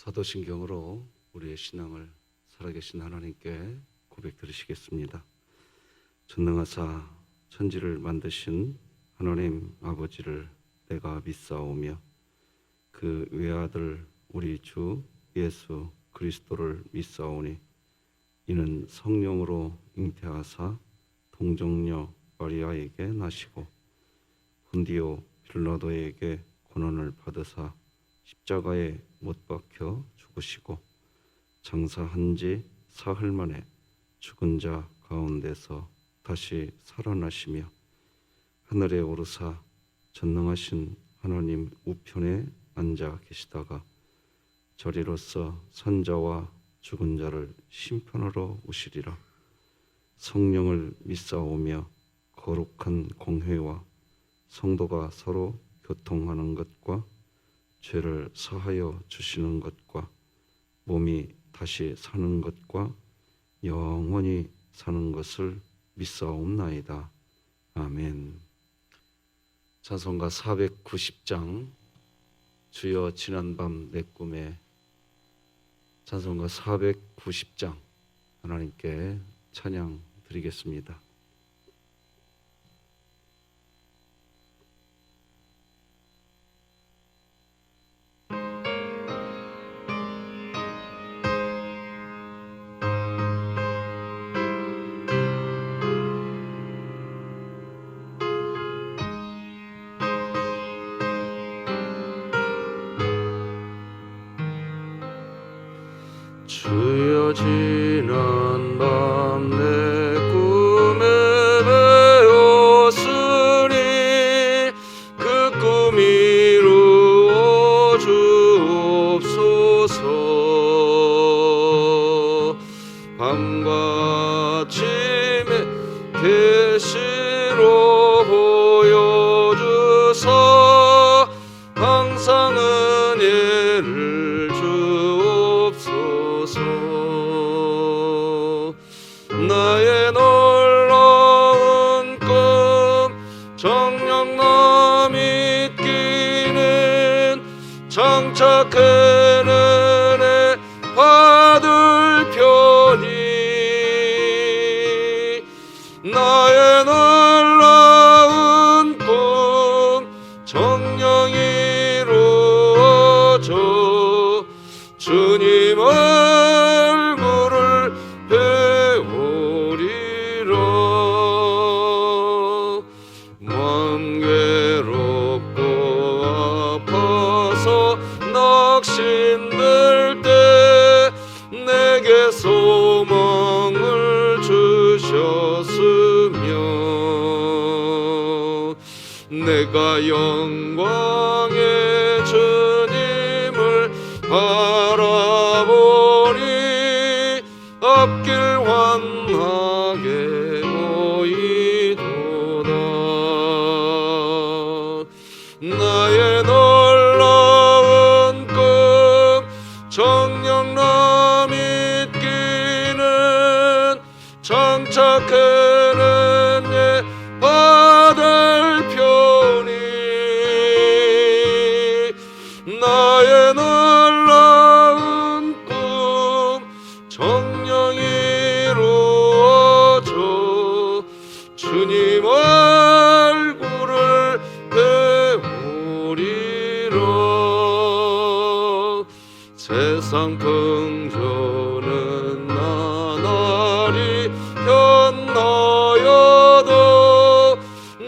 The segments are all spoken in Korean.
사도신경으로 우리의 신앙을 살아계신 하나님께 고백드리시겠습니다. 전능하사 천지를 만드신 하나님 아버지를 내가 믿사오며 그 외아들 우리 주 예수 그리스도를 믿사오니 이는 성령으로 잉태하사 동정녀 마리아에게 나시고 본디오 빌라도에게 고난을 받으사 십자가에 못 박혀 죽으시고 장사한 지 사흘 만에 죽은 자 가운데서 다시 살아나시며 하늘에 오르사 전능하신 하나님 우편에 앉아 계시다가 저리로서 산자와 죽은 자를 심판하러 오시리라. 성령을 믿사오며 거룩한 공회와 성도가 서로 교통하는 것과 죄를 사하여 주시는 것과 몸이 다시 사는 것과 영원히 사는 것을 믿사옵나이다. 아멘. 찬송가 490장 주여 지난밤 내 꿈에, 찬송가 490장 하나님께 찬양 드리겠습니다. 주여 지난 밤 내 꿈에 배웠으니 그 꿈 이루어 주옵소서. 밤과 아침에 계시로 보여주사 항상 은혜를 주옵소서. 나의 놀라운 꿈 정녕 나 믿기는 장착한 은혜 받을 편이 나의 놀라운 꿈 정녕 이루어져 주님 얼굴을 배우리라. 마음 괴롭고 아파서 낙심될 때 내게 소망을 주셨으며 내가 영광의 주님을 바라보니 앞길 환하게 보이도다. 나의 놀라운 꿈 정녕 나 믿기는 장착한 은혜 받을 편이 나의 놀라운 꿈 정녕 이루어져 주님 얼굴을 배우리라. 세상 풍조는 나날이 변하여도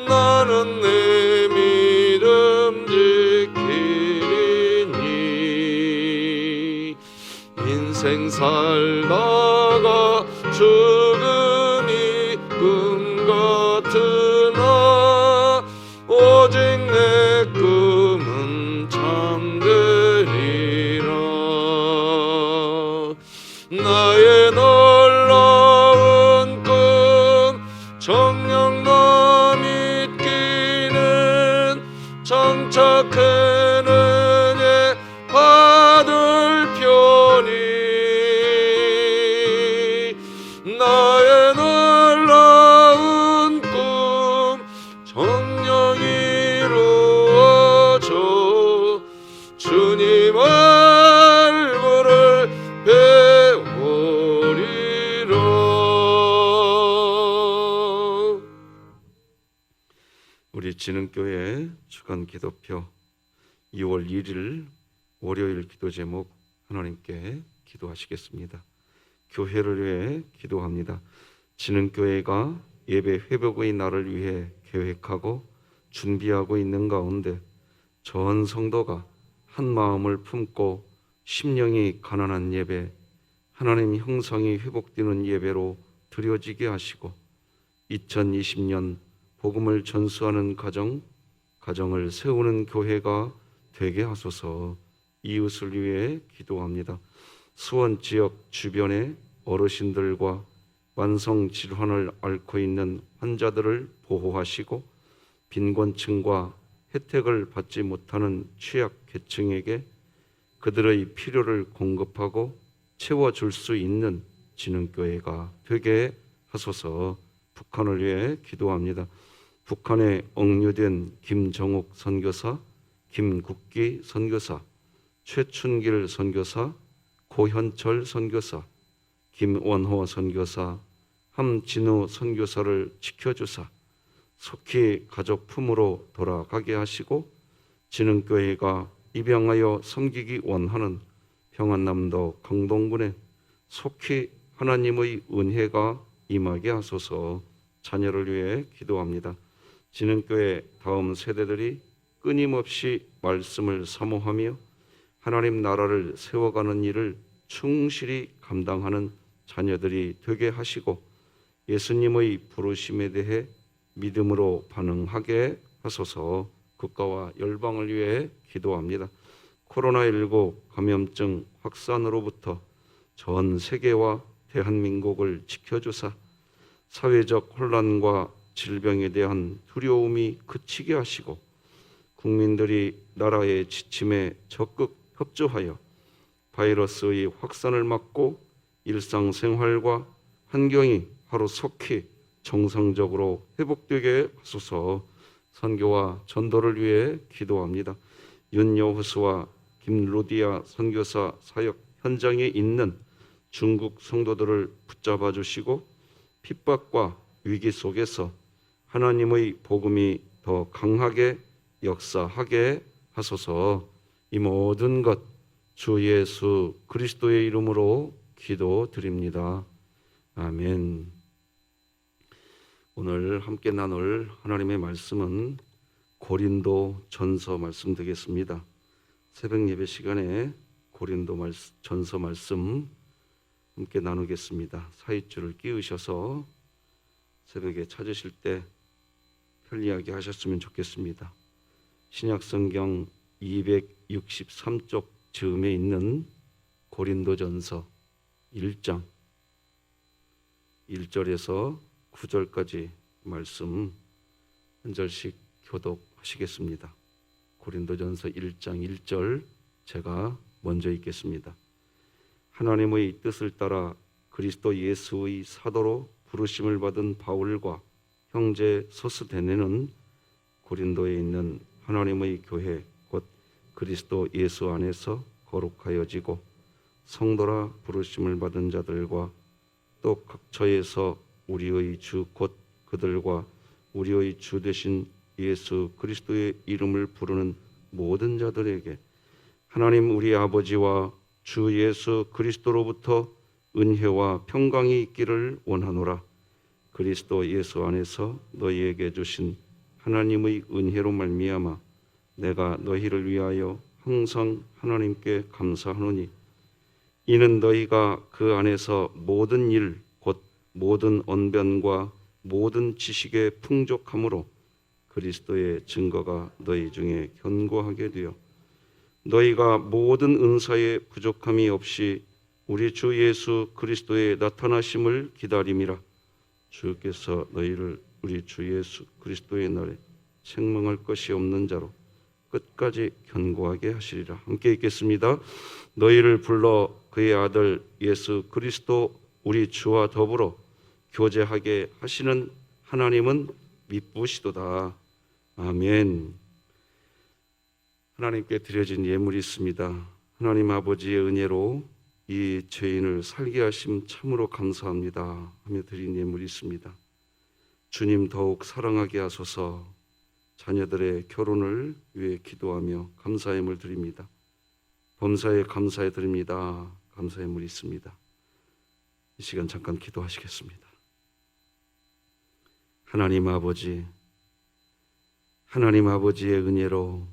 나는 내 믿음 지키리니 인생 살다가 죽음이 꿈 같으나 오직 내 꿈은 참되리라. 나의 놀라운 꿈 정녕 나 믿기는 장착한 은혜 받을 편이 나 진흥교회 주간 기도표 2월 1일 월요일 기도 제목 하나님께 기도하시겠습니다. 교회를 위해 기도합니다. 진흥교회가 예배 회복의 날을 위해 계획하고 준비하고 있는 가운데 전 성도가 한 마음을 품고 심령이 가난한 예배, 하나님 형상이 회복되는 예배로 드려지게 하시고 2020년 복음을 전수하는 가정을 세우는 교회가 되게 하소서. 이웃을 위해 기도합니다. 수원 지역 주변의 어르신들과 만성 질환을 앓고 있는 환자들을 보호하시고 빈곤층과 혜택을 받지 못하는 취약 계층에게 그들의 필요를 공급하고 채워줄 수 있는 진흥교회가 되게 하소서. 북한을 위해 기도합니다. 북한에 억류된 김정욱 선교사, 김국기 선교사, 최춘길 선교사, 고현철 선교사, 김원호 선교사, 함진우 선교사를 지켜주사 속히 가족 품으로 돌아가게 하시고 진흥교회가 입양하여 섬기기 원하는 평안남도 강동군에 속히 하나님의 은혜가 임하게 하소서. 자녀를 위해 기도합니다. 진흥교회 다음 세대들이 끊임없이 말씀을 사모하며 하나님 나라를 세워가는 일을 충실히 감당하는 자녀들이 되게 하시고 예수님의 부르심에 대해 믿음으로 반응하게 하소서. 국가와 열방을 위해 기도합니다. 코로나19 감염증 확산으로부터 전 세계와 대한민국을 지켜주사 사회적 혼란과 질병에 대한 두려움이 그치게 하시고 국민들이 나라의 지침에 적극 협조하여 바이러스의 확산을 막고 일상생활과 환경이 하루속히 정상적으로 회복되게 하소서. 선교와 전도를 위해 기도합니다. 윤여호수와 김루디아 선교사 사역 현장에 있는 중국 성도들을 붙잡아 주시고 핍박과 위기 속에서 하나님의 복음이 더 강하게 역사하게 하소서. 이 모든 것 주 예수 그리스도의 이름으로 기도드립니다. 아멘. 오늘 함께 나눌 하나님의 말씀은 고린도 전서 말씀 되겠습니다. 새벽 예배 시간에 고린도 전서 말씀 함께 나누겠습니다. 사윗줄을 끼우셔서 새벽에 찾으실 때 편리하게 하셨으면 좋겠습니다. 신약성경 263쪽 즈음에 있는 고린도전서 1장 1절에서 9절까지 말씀 한 절씩 교독하시겠습니다. 고린도전서 1장 1절 제가 먼저 읽겠습니다. 하나님의 뜻을 따라 그리스도 예수의 사도로 부르심을 받은 바울과 형제 소스데네는 고린도에 있는 하나님의 교회 곧 그리스도 예수 안에서 거룩하여지고 성도라 부르심을 받은 자들과 또 각처에서 우리의 주 곧 그들과 우리의 주 되신 예수 그리스도의 이름을 부르는 모든 자들에게 하나님 우리 아버지와 주 예수 그리스도로부터 은혜와 평강이 있기를 원하노라. 그리스도 예수 안에서 너희에게 주신 하나님의 은혜로 말미암아 내가 너희를 위하여 항상 하나님께 감사하노니 이는 너희가 그 안에서 모든 일 곧 모든 언변과 모든 지식의 풍족함으로 그리스도의 증거가 너희 중에 견고하게 되어 너희가 모든 은사에 부족함이 없이 우리 주 예수 그리스도의 나타나심을 기다림이라. 주께서 너희를 우리 주 예수 그리스도의 날에 책망할 것이 없는 자로 끝까지 견고하게 하시리라. 함께 읽겠습니다. 너희를 불러 그의 아들 예수 그리스도 우리 주와 더불어 교제하게 하시는 하나님은 미쁘시도다. 아멘. 하나님께 드려진 예물이 있습니다. 하나님 아버지의 은혜로 이 죄인을 살게 하심 참으로 감사합니다 하며 드린 예물이 있습니다. 주님 더욱 사랑하게 하소서. 자녀들의 결혼을 위해 기도하며 감사함을 드립니다. 범사에 감사해 드립니다. 감사함을 있습니다. 이 시간 잠깐 기도하시겠습니다. 하나님 아버지, 하나님 아버지의 은혜로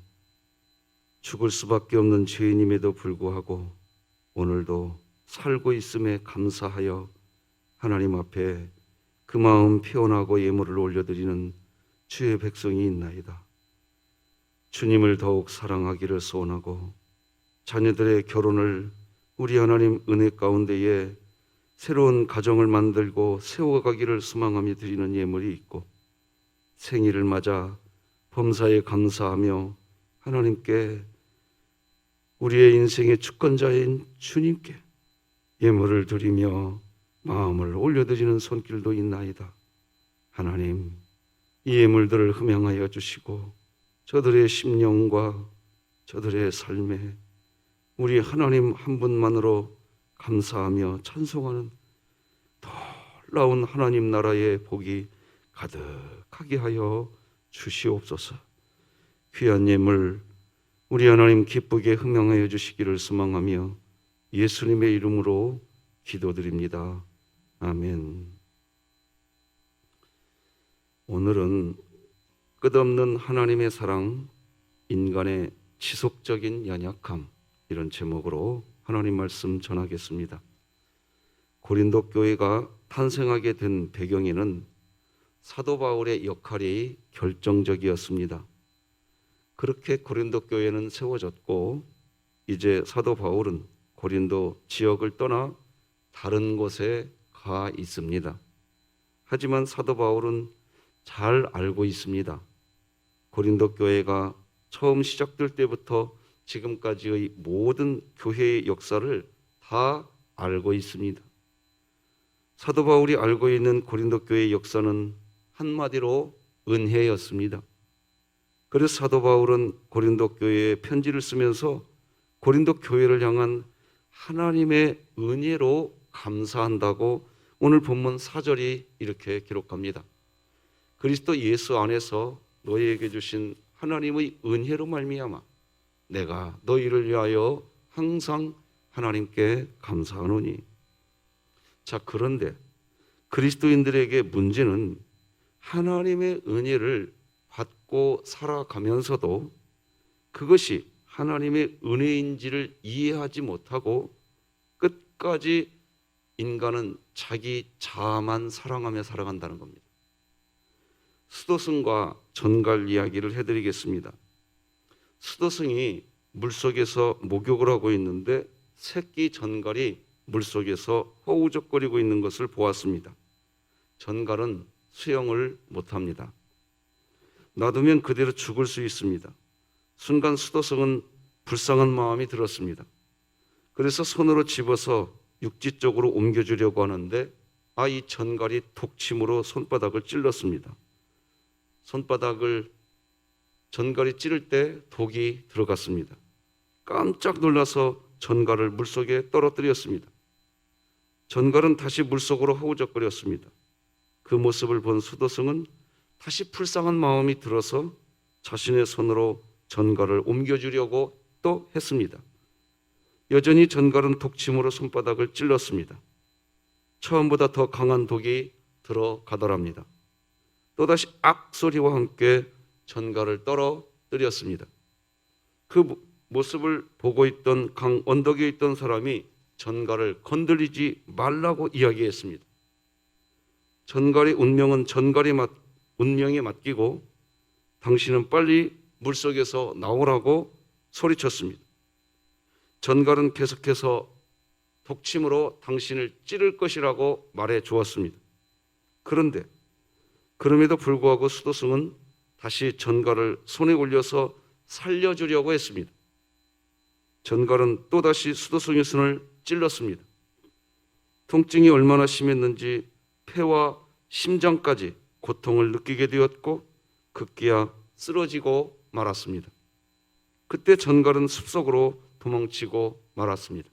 죽을 수밖에 없는 죄인임에도 불구하고 오늘도 살고 있음에 감사하여 하나님 앞에 그 마음 표현하고 예물을 올려드리는 주의 백성이 있나이다. 주님을 더욱 사랑하기를 소원하고 자녀들의 결혼을 우리 하나님 은혜 가운데에 새로운 가정을 만들고 세워가기를 소망하며 드리는 예물이 있고, 생일을 맞아 범사에 감사하며 하나님께 우리의 인생의 주권자인 주님께 예물을 드리며 마음을 올려드리는 손길도 있나이다. 하나님, 이 예물들을 흠양하여 주시고 저들의 심령과 저들의 삶에 우리 하나님 한 분만으로 감사하며 찬송하는 놀라운 하나님 나라의 복이 가득하게 하여 주시옵소서. 귀한 예물 우리 하나님 기쁘게 흠양하여 주시기를 소망하며 예수님의 이름으로 기도드립니다. 아멘. 오늘은 끝없는 하나님의 사랑, 인간의 지속적인 연약함, 이런 제목으로 하나님 말씀 전하겠습니다. 고린도 교회가 탄생하게 된 배경에는 사도 바울의 역할이 결정적이었습니다. 그렇게 고린도 교회는 세워졌고, 이제 사도 바울은 고린도 지역을 떠나 다른 곳에 가 있습니다. 하지만 사도 바울은 잘 알고 있습니다. 고린도 교회가 처음 시작될 때부터 지금까지의 모든 교회의 역사를 다 알고 있습니다. 사도 바울이 알고 있는 고린도 교회의 역사는 한마디로 은혜였습니다. 그래서 사도 바울은 고린도 교회에 편지를 쓰면서 고린도 교회를 향한 하나님의 은혜로 감사한다고 오늘 본문 4절이 이렇게 기록합니다. 그리스도 예수 안에서 너희에게 주신 하나님의 은혜로 말미암아 내가 너희를 위하여 항상 하나님께 감사하노니. 자, 그런데 그리스도인들에게 문제는 하나님의 은혜를 받고 살아가면서도 그것이 하나님의 은혜인지를 이해하지 못하고 끝까지 인간은 자기 자아만 사랑하며 살아간다는 겁니다. 수도승과 전갈 이야기를 해드리겠습니다. 수도승이 물속에서 목욕을 하고 있는데 새끼 전갈이 물속에서 허우적거리고 있는 것을 보았습니다. 전갈은 수영을 못합니다. 놔두면 그대로 죽을 수 있습니다. 순간 수도승은 불쌍한 마음이 들었습니다. 그래서 손으로 집어서 육지 쪽으로 옮겨주려고 하는데 이 전갈이 독침으로 손바닥을 찔렀습니다. 손바닥을 전갈이 찌를 때 독이 들어갔습니다. 깜짝 놀라서 전갈을 물속에 떨어뜨렸습니다. 전갈은 다시 물속으로 허우적거렸습니다. 그 모습을 본 수도승은 다시 불쌍한 마음이 들어서 자신의 손으로 전갈을 옮겨주려고 또 했습니다. 여전히 전갈은 독침으로 손바닥을 찔렀습니다. 처음보다 더 강한 독이 들어가더랍니다. 또다시 악 소리와 함께 전갈을 떨어뜨렸습니다. 그 모습을 보고 있던 강 언덕에 있던 사람이 전갈을 건드리지 말라고 이야기했습니다. 전갈의 운명은 운명에 맡기고 당신은 빨리 물속에서 나오라고 소리쳤습니다. 전갈은 계속해서 독침으로 당신을 찌를 것이라고 말해 주었습니다. 그런데 그럼에도 불구하고 수도승은 다시 전갈을 손에 올려서 살려주려고 했습니다. 전갈은 또다시 수도승의 손을 찔렀습니다. 통증이 얼마나 심했는지 폐와 심장까지 고통을 느끼게 되었고 급기야 쓰러지고 말았습니다. 그때 전갈은 숲속으로 도망치고 말았습니다.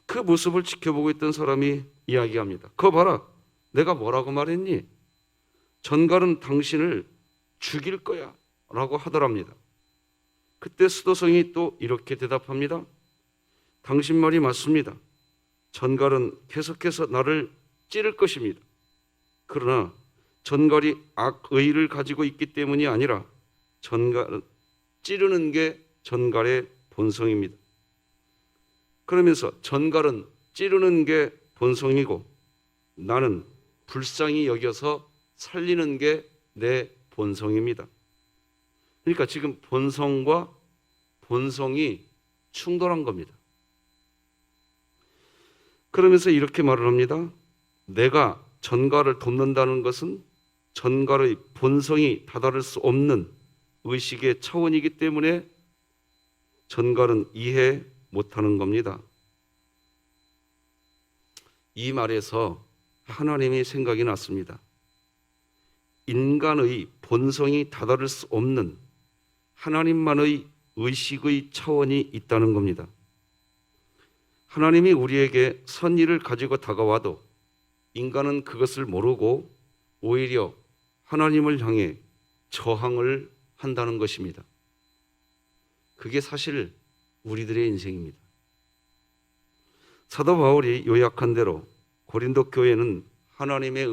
그 모습을 지켜보고 있던 사람이 이야기합니다. 그거 봐라, 내가 뭐라고 말했니? 전갈은 당신을 죽일 거야 라고 하더랍니다. 그때 수도성이 또 이렇게 대답합니다. 당신 말이 맞습니다. 전갈은 계속해서 나를 찌를 것입니다. 그러나 전갈이 악의를 가지고 있기 때문이 아니라 전갈은 찌르는 게 전갈의 본성입니다. 그러면서 전갈은 찌르는 게 본성이고 나는 불쌍히 여겨서 살리는 게 내 본성입니다. 그러니까 지금 본성과 본성이 충돌한 겁니다. 그러면서 이렇게 말을 합니다. 내가 전갈을 돕는다는 것은 전갈의 본성이 다다를 수 없는 의식의 차원이기 때문에 전갈은 이해 못하는 겁니다. 이 말에서 하나님의 생각이 났습니다. 인간의 본성이 다다를 수 없는 하나님만의 의식의 차원이 있다는 겁니다. 하나님이 우리에게 선의를 가지고 다가와도 인간은 그것을 모르고 오히려 하나님을 향해 저항을 한다는 것입니다. 그게 사실 우리들의 인생입니다. 사도 바울이 요약한 대로 고린도 교회는 하나님의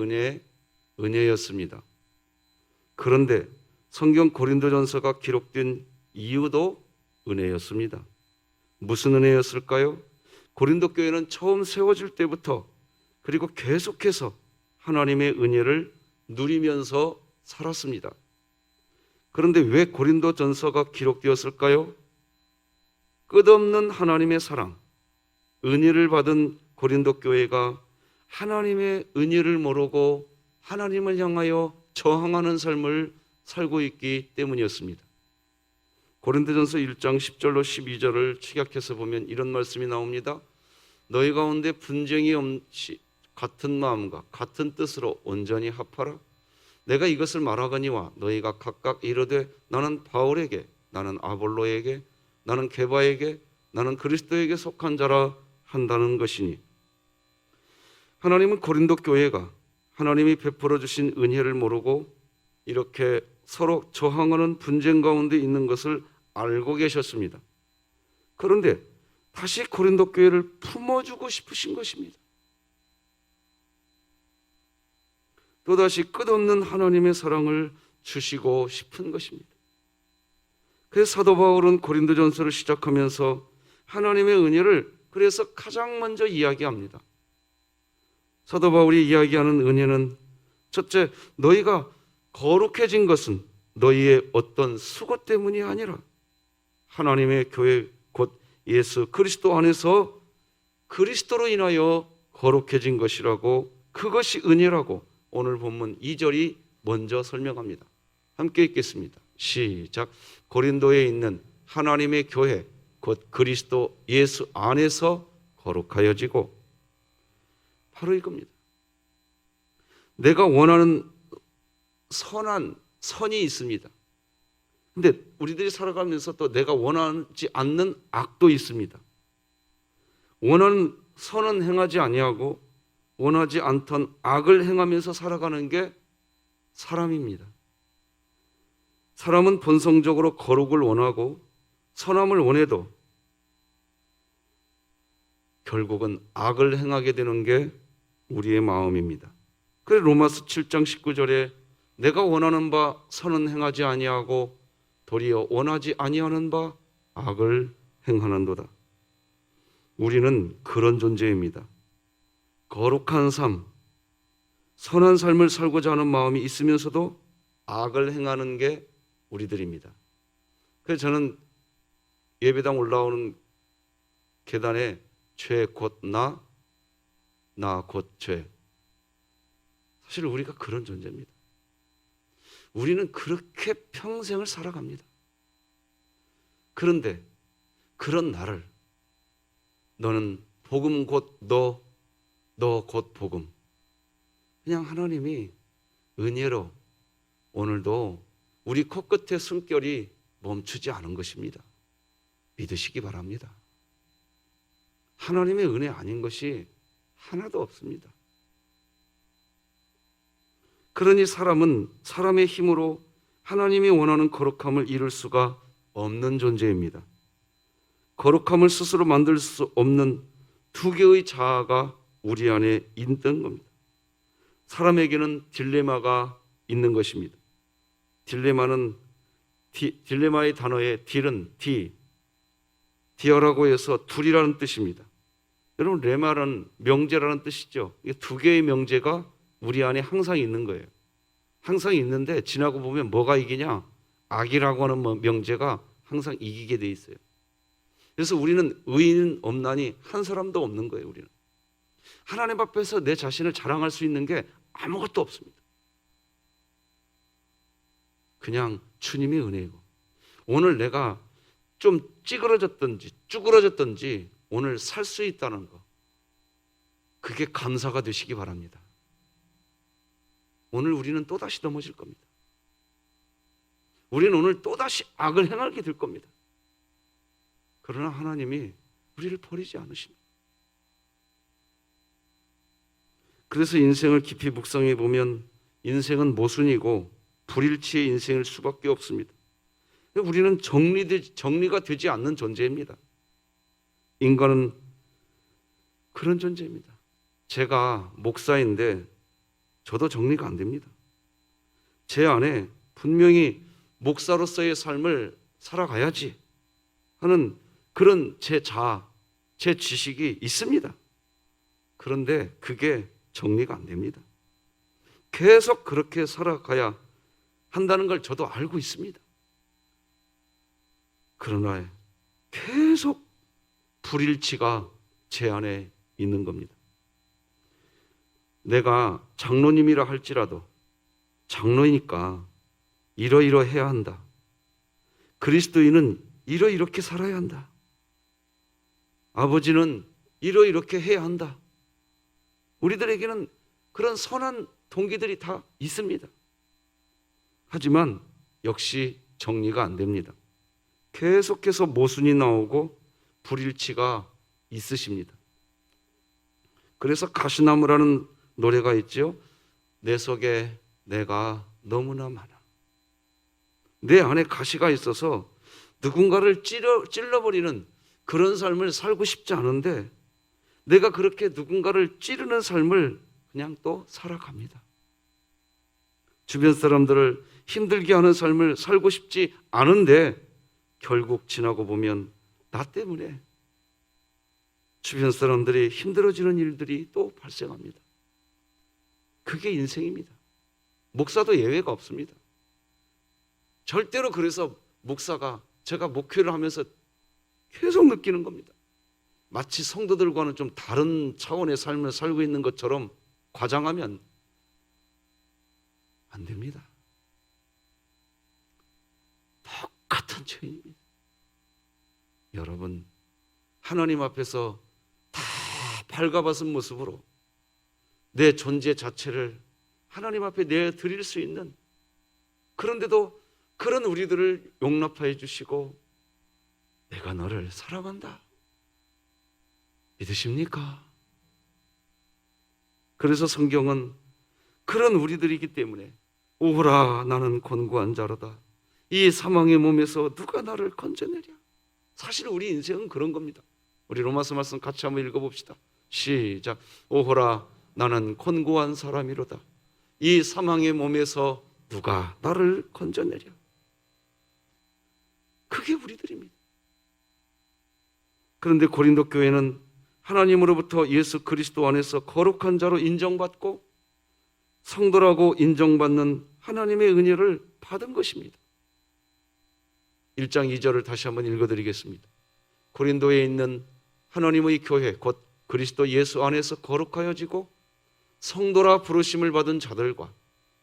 은혜였습니다. 그런데 성경 고린도전서가 기록된 이유도 은혜였습니다. 무슨 은혜였을까요? 고린도 교회는 처음 세워질 때부터 그리고 계속해서 하나님의 은혜를 누리면서 살았습니다. 그런데 왜 고린도전서가 기록되었을까요? 끝없는 하나님의 사랑, 은혜를 받은 고린도 교회가 하나님의 은혜를 모르고 하나님을 향하여 저항하는 삶을 살고 있기 때문이었습니다. 고린도전서 1장 10절로 12절을 축약해서 보면 이런 말씀이 나옵니다. 너희 가운데 분쟁이 없이 같은 마음과 같은 뜻으로 온전히 합하라. 내가 이것을 말하거니와 너희가 각각 이르되 나는 바울에게, 나는 아볼로에게, 나는 게바에게, 나는 그리스도에게 속한 자라 한다는 것이니. 하나님은 고린도 교회가 하나님이 베풀어 주신 은혜를 모르고 이렇게 서로 저항하는 분쟁 가운데 있는 것을 알고 계셨습니다. 그런데 다시 고린도 교회를 품어주고 싶으신 것입니다. 또다시 끝없는 하나님의 사랑을 주시고 싶은 것입니다. 그래서 사도 바울은 고린도전서를 시작하면서 하나님의 은혜를 그래서 가장 먼저 이야기합니다. 사도 바울이 이야기하는 은혜는 첫째, 너희가 거룩해진 것은 너희의 어떤 수고 때문이 아니라 하나님의 교회 곧 예수 그리스도 안에서 그리스도로 인하여 거룩해진 것이라고, 그것이 은혜라고 오늘 본문 2절이 먼저 설명합니다. 함께 읽겠습니다. 시작. 고린도에 있는 하나님의 교회 곧 그리스도 예수 안에서 거룩하여지고, 바로 이겁니다. 내가 원하는 선이 있습니다. 근데 우리들이 살아가면서 또 내가 원하지 않는 악도 있습니다. 원하는 선은 행하지 아니하고 원하지 않던 악을 행하면서 살아가는 게 사람입니다. 사람은 본성적으로 거룩을 원하고 선함을 원해도 결국은 악을 행하게 되는 게 우리의 마음입니다. 그래서 로마서 7장 19절에 내가 원하는 바 선은 행하지 아니하고 도리어 원하지 아니하는 바 악을 행하는도다. 우리는 그런 존재입니다. 거룩한 삶, 선한 삶을 살고자 하는 마음이 있으면서도 악을 행하는 게 우리들입니다. 그래서 저는 예배당 올라오는 계단에 죄 곧 나 곧 죄. 사실 우리가 그런 존재입니다. 우리는 그렇게 평생을 살아갑니다. 그런데 그런 나를 너는 복음 곧 너 곧 복음. 그냥 하나님이 은혜로 오늘도 우리 코끝의 숨결이 멈추지 않은 것입니다. 믿으시기 바랍니다. 하나님의 은혜 아닌 것이 하나도 없습니다. 그러니 사람은 사람의 힘으로 하나님이 원하는 거룩함을 이룰 수가 없는 존재입니다. 거룩함을 스스로 만들 수 없는 두 개의 자아가 우리 안에 있던 겁니다. 사람에게는 딜레마가 있는 것입니다. 딜레마의 단어의 딜은 디어라고 해서 둘이라는 뜻입니다. 여러분, 레마는 명제라는 뜻이죠. 이 두 개의 명제가 우리 안에 항상 있는 거예요. 항상 있는데 지나고 보면 뭐가 이기냐? 악이라고 하는 명제가 항상 이기게 돼 있어요. 그래서 우리는 의인 없나니 한 사람도 없는 거예요. 우리는 하나님 앞에서 내 자신을 자랑할 수 있는 게 아무것도 없습니다. 그냥 주님의 은혜이고, 오늘 내가 좀 쭈그러졌던지 오늘 살 수 있다는 거, 그게 감사가 되시기 바랍니다. 오늘 우리는 또다시 넘어질 겁니다. 우리는 오늘 또다시 악을 행하게 될 겁니다. 그러나 하나님이 우리를 버리지 않으십니다. 그래서 인생을 깊이 묵상해 보면 인생은 모순이고 불일치의 인생일 수밖에 없습니다. 우리는 정리가 되지 않는 존재입니다. 인간은 그런 존재입니다. 제가 목사인데 저도 정리가 안 됩니다. 제 안에 분명히 목사로서의 삶을 살아가야지 하는 그런 제 지식이 있습니다. 그런데 그게 정리가 안 됩니다. 계속 그렇게 살아가야 한다는 걸 저도 알고 있습니다. 그러나 계속 불일치가 제 안에 있는 겁니다. 내가 장로님이라 할지라도 장로이니까 이러이러해야 한다. 그리스도인은 이렇게 살아야 한다. 아버지는 이렇게 해야 한다. 우리들에게는 그런 선한 동기들이 다 있습니다. 하지만 역시 정리가 안 됩니다. 계속해서 모순이 나오고 불일치가 있으십니다. 그래서 가시나무라는 노래가 있죠. 내 속에 내가 너무나 많아. 내 안에 가시가 있어서 누군가를 찔러버리는 그런 삶을 살고 싶지 않은데 내가 그렇게 누군가를 찌르는 삶을 그냥 또 살아갑니다. 주변 사람들을 힘들게 하는 삶을 살고 싶지 않은데 결국 지나고 보면 나 때문에 주변 사람들이 힘들어지는 일들이 또 발생합니다. 그게 인생입니다. 목사도 예외가 없습니다. 절대로. 그래서 목사가 제가 목회를 하면서 계속 느끼는 겁니다. 마치 성도들과는 좀 다른 차원의 삶을 살고 있는 것처럼 과장하면 안 됩니다. 똑같은 죄인입니다. 여러분, 하나님 앞에서 다 밝아벗은 모습으로 내 존재 자체를 하나님 앞에 내드릴 수 있는, 그런데도 그런 우리들을 용납하여 주시고 내가 너를 사랑한다. 믿으십니까? 그래서 성경은 그런 우리들이기 때문에 오호라 나는 곤고한 자로다. 이 사망의 몸에서 누가 나를 건져내랴. 사실 우리 인생은 그런 겁니다. 우리 로마서 말씀 같이 한번 읽어봅시다. 시작. 오호라 나는 곤고한 사람이로다. 이 사망의 몸에서 누가 나를 건져내랴. 그게 우리들입니다. 그런데 고린도 교회는 하나님으로부터 예수 그리스도 안에서 거룩한 자로 인정받고 성도라고 인정받는 하나님의 은혜를 받은 것입니다. 1장 2절을 다시 한번 읽어드리겠습니다. 고린도에 있는 하나님의 교회 곧 그리스도 예수 안에서 거룩하여지고 성도라 부르심을 받은 자들과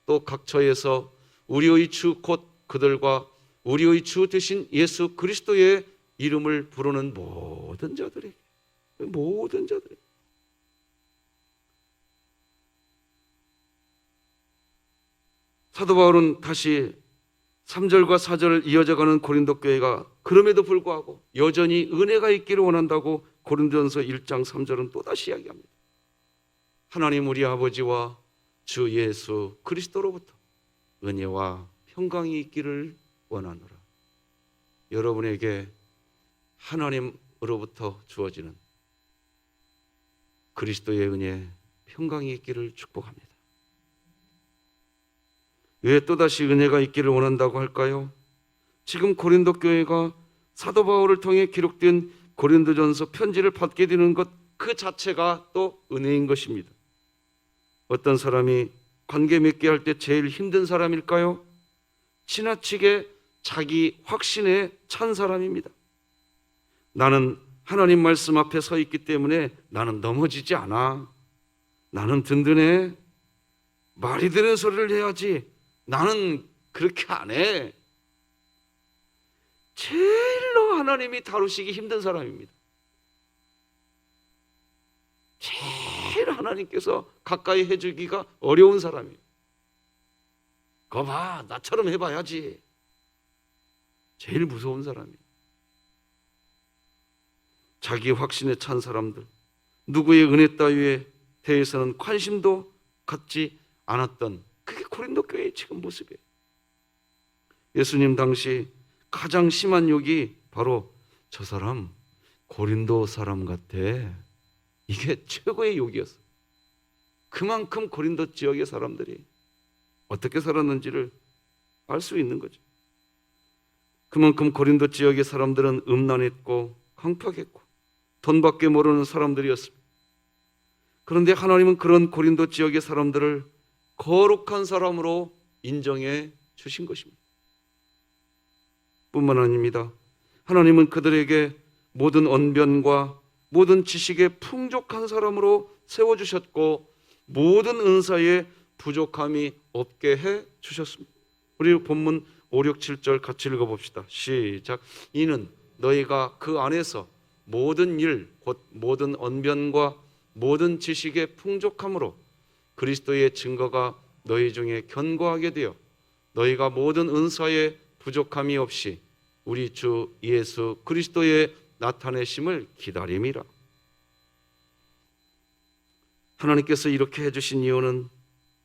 또 각처에서 우리의 주 곧 그들과 우리의 주 되신 예수 그리스도의 이름을 부르는 모든 자들에게, 사도 바울은 다시 3절과 4절을 이어져가는 고린도 교회가 그럼에도 불구하고 여전히 은혜가 있기를 원한다고 고린도전서 1장 3절은 또다시 이야기합니다. 하나님 우리 아버지와 주 예수 그리스도로부터 은혜와 평강이 있기를 원하노라. 여러분에게 하나님으로부터 주어지는 그리스도의 은혜, 평강이 있기를 축복합니다. 왜 또다시 은혜가 있기를 원한다고 할까요? 지금 고린도 교회가 사도 바울을 통해 기록된 고린도전서 편지를 받게 되는 것 그 자체가 또 은혜인 것입니다. 어떤 사람이 관계 맺게 할 때 제일 힘든 사람일까요? 지나치게 자기 확신에 찬 사람입니다. 나는 하나님 말씀 앞에 서 있기 때문에 나는 넘어지지 않아. 나는 든든해. 말이 되는 소리를 해야지. 나는 그렇게 안 해. 제일로 하나님이 다루시기 힘든 사람입니다. 제일 하나님께서 가까이 해주기가 어려운 사람이에요. 거 봐, 나처럼 해봐야지. 제일 무서운 사람이에요. 자기 확신에 찬 사람들, 누구의 은혜 따위에 대해서는 관심도 갖지 않았던 그게 고린도 교회의 지금 모습이에요. 예수님 당시 가장 심한 욕이 바로 저 사람 고린도 사람 같아. 이게 최고의 욕이었어요. 그만큼 고린도 지역의 사람들이 어떻게 살았는지를 알 수 있는 거죠. 그만큼 고린도 지역의 사람들은 음란했고 강팍했고 돈밖에 모르는 사람들이었습니다. 그런데 하나님은 그런 고린도 지역의 사람들을 거룩한 사람으로 인정해 주신 것입니다. 뿐만 아닙니다. 하나님은 그들에게 모든 언변과 모든 지식에 풍족한 사람으로 세워주셨고 모든 은사에 부족함이 없게 해 주셨습니다. 우리 본문 5, 6, 7절 같이 읽어봅시다. 시작. 이는 너희가 그 안에서 모든 일, 곧 모든 언변과 모든 지식에 풍족함으로 그리스도의 증거가 너희 중에 견고하게 되어 너희가 모든 은사에 부족함이 없이 우리 주 예수 그리스도의 나타내심을 기다림이라. 하나님께서 이렇게 해주신 이유는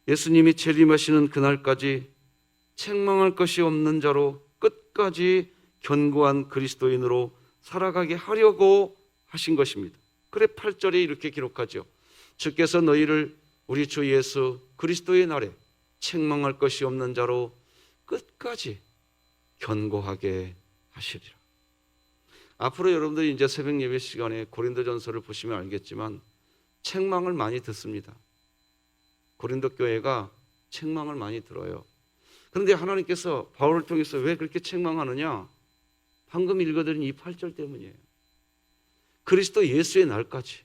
예수님이 재림하시는 그날까지 책망할 것이 없는 자로 끝까지 견고한 그리스도인으로 살아가게 하려고 하신 것입니다. 그래 8절에 이렇게 기록하죠. 주께서 너희를 우리 주 예수 그리스도의 날에 책망할 것이 없는 자로 끝까지 견고하게 하시리라. 앞으로 여러분들이 이제 새벽 예배 시간에 고린도전서를 보시면 알겠지만 책망을 많이 듣습니다. 고린도 교회가 책망을 많이 들어요. 그런데 하나님께서 바울을 통해서 왜 그렇게 책망하느냐? 방금 읽어드린 이 8절 때문이에요. 그리스도 예수의 날까지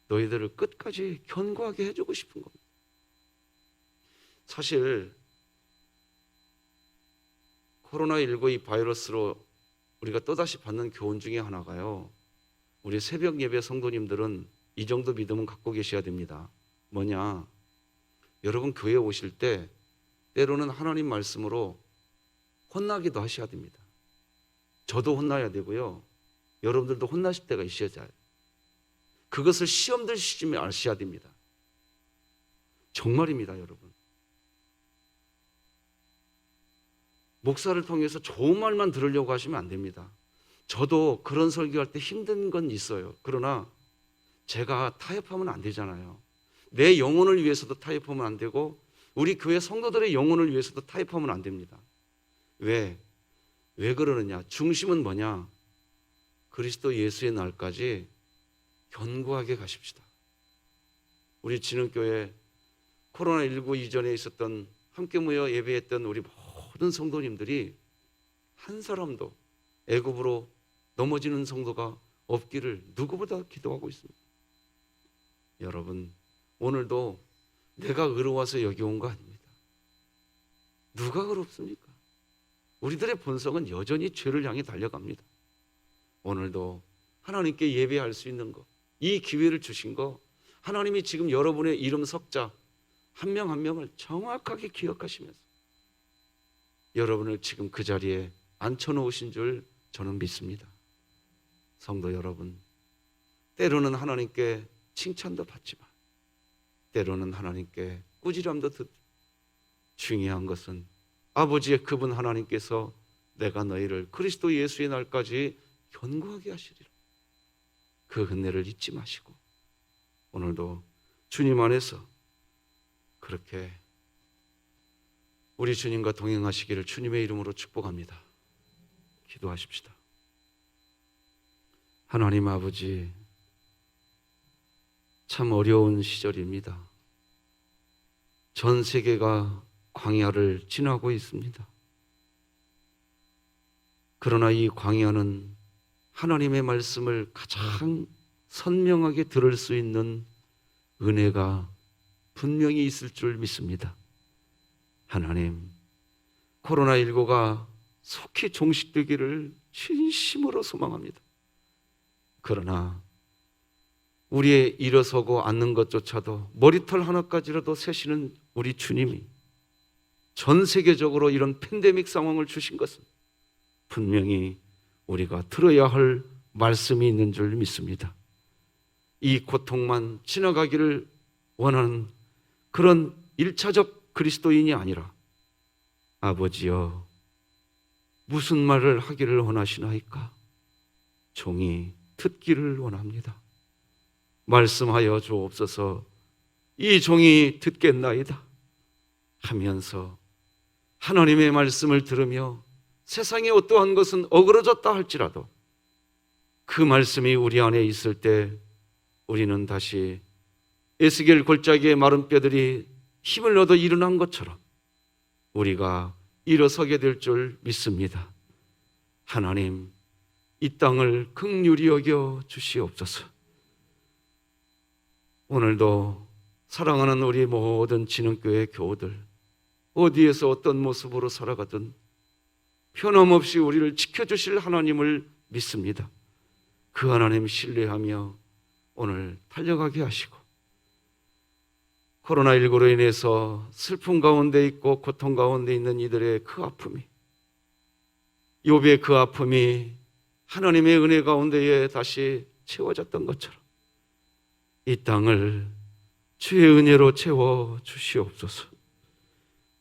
너희들을 끝까지 견고하게 해주고 싶은 겁니다. 사실 코로나19 이 바이러스로 우리가 또다시 받는 교훈 중에 하나가요. 우리 새벽 예배 성도님들은 이 정도 믿음은 갖고 계셔야 됩니다. 뭐냐? 여러분 교회 오실 때 때로는 하나님 말씀으로 혼나기도 하셔야 됩니다. 저도 혼나야 되고요. 여러분들도 혼나실 때가 있어야 돼요. 그것을 시험 들시지 아셔야 됩니다. 정말입니다, 여러분. 목사를 통해서 좋은 말만 들으려고 하시면 안 됩니다. 저도 그런 설교할 때 힘든 건 있어요. 그러나 제가 타협하면 안 되잖아요. 내 영혼을 위해서도 타협하면 안 되고 우리 교회 성도들의 영혼을 위해서도 타협하면 안 됩니다. 왜 그러느냐? 중심은 뭐냐? 그리스도 예수의 날까지 견고하게 가십시다. 우리 진흥교회 코로나19 이전에 있었던 함께 모여 예배했던 우리 모든 성도님들이 한 사람도 애굽으로 넘어지는 성도가 없기를 누구보다 기도하고 있습니다. 여러분, 오늘도 내가 의로워서 여기 온 거 아닙니다. 누가 의롭습니까? 우리들의 본성은 여전히 죄를 향해 달려갑니다. 오늘도 하나님께 예배할 수 있는 거, 이 기회를 주신 거, 하나님이 지금 여러분의 이름 석자 한 명 한 명을 정확하게 기억하시면서 여러분을 지금 그 자리에 앉혀놓으신 줄 저는 믿습니다. 성도 여러분, 때로는 하나님께 칭찬도 받지만 때로는 하나님께 꾸지람도 듣 중요한 것은 아버지의 그분 하나님께서 내가 너희를 그리스도 예수의 날까지 견고하게 하시리라. 그 은혜를 잊지 마시고 오늘도 주님 안에서 그렇게 우리 주님과 동행하시기를 주님의 이름으로 축복합니다. 기도하십시다. 하나님 아버지, 참 어려운 시절입니다. 전 세계가 광야를 지나고 있습니다. 그러나 이 광야는 하나님의 말씀을 가장 선명하게 들을 수 있는 은혜가 분명히 있을 줄 믿습니다. 하나님, 코로나19가 속히 종식되기를 진심으로 소망합니다. 그러나 우리의 일어서고 앉는 것조차도 머리털 하나까지라도 세시는 우리 주님이 전 세계적으로 이런 팬데믹 상황을 주신 것은 분명히 우리가 들어야 할 말씀이 있는 줄 믿습니다. 이 고통만 지나가기를 원하는 그런 1차적 그리스도인이 아니라 아버지여, 무슨 말을 하기를 원하시나이까? 종이 듣기를 원합니다. 말씀하여 주옵소서. 이 종이 듣겠나이다 하면서 하나님의 말씀을 들으며 세상에 어떠한 것은 어그러졌다 할지라도 그 말씀이 우리 안에 있을 때 우리는 다시 에스겔 골짜기의 마른 뼈들이 힘을 얻어 일어난 것처럼 우리가 일어서게 될 줄 믿습니다. 하나님, 이 땅을 긍휼히 여겨 주시옵소서. 오늘도 사랑하는 우리 모든 진흥교회 교우들, 어디에서 어떤 모습으로 살아가든 변함없이 우리를 지켜주실 하나님을 믿습니다. 그 하나님 신뢰하며 오늘 달려가게 하시고, 코로나19로 인해서 슬픔 가운데 있고 고통 가운데 있는 이들의 그 아픔이, 욥의 그 아픔이 하나님의 은혜 가운데에 다시 채워졌던 것처럼 이 땅을 주의 은혜로 채워 주시옵소서.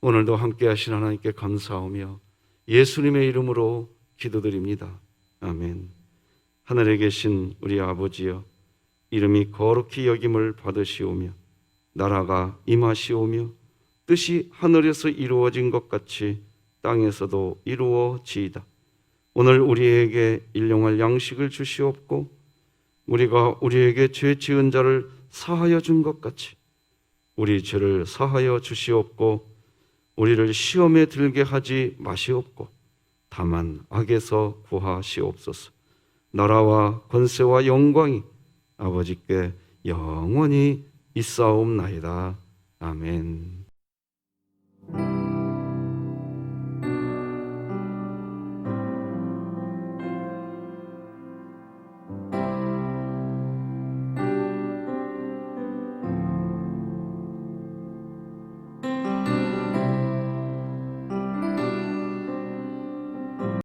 오늘도 함께 하신 하나님께 감사하며 예수님의 이름으로 기도드립니다. 아멘. 하늘에 계신 우리 아버지여, 이름이 거룩히 여김을 받으시오며 나라가 임하시오며 뜻이 하늘에서 이루어진 것 같이 땅에서도 이루어지이다. 오늘 우리에게 일용할 양식을 주시옵고 우리가 우리에게 죄 지은 자를 사하여 준 것 같이 우리 죄를 사하여 주시옵고 우리를 시험에 들게 하지 마시옵고 다만 악에서 구하시옵소서. 나라와 권세와 영광이 아버지께 영원히 있사옵나이다. 아멘.